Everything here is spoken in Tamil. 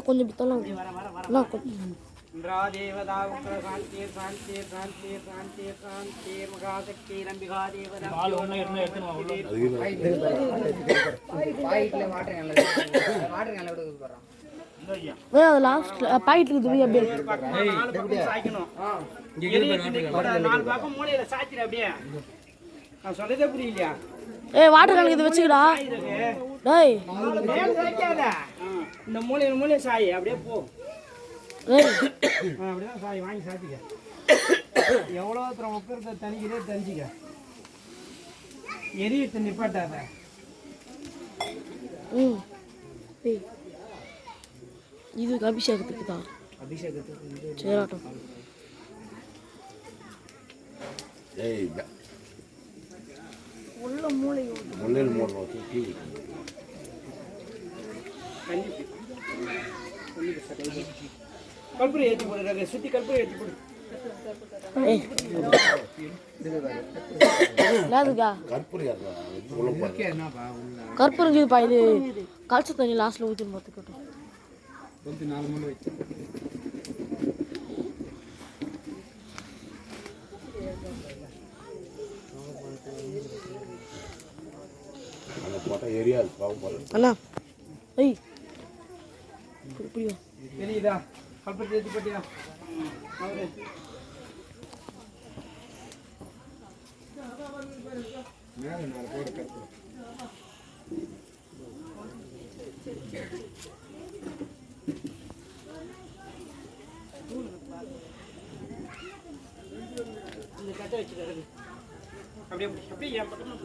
கொஞ்சம் பித்தலாம் லாஸ்ட் பாக்கெட் இருக்குது அப்படியே சொல்லதே புரியலையா? ஏய் வாட்டர் கலக்கு இது வச்சுக்கடா. டேய் இந்த மூலையில சாய் அப்படியே போ. அப்படிதான் சாய் வாங்கி சாப்பிட்டுக்க. எவ்வளோ தூரம் உட்கார்ந்த தனிக்கிறே தெரிஞ்சிக்க. எரியத்தை நிப்பாட்டாத. இதுக்கு அபிஷேகத்துக்கு தான். அபிஷேகத்துக்கு சேராட்டம். உள்ள மூலையில் மூளை கல்பூரி ஏற்றி போடுறாங்க. சுற்றி கல்பூரி ஏற்றி போடு. கற்பூரம் இது கலச தண்ணி லாஸ்ட்ல ஊற்றி பார்த்துக்கட்டும். அண்ணா ஏய் புரியும் வெளியதா கல்பூரி ஏற்றி போட்டியா? அப்படியே அப்படியே என் பக்கமா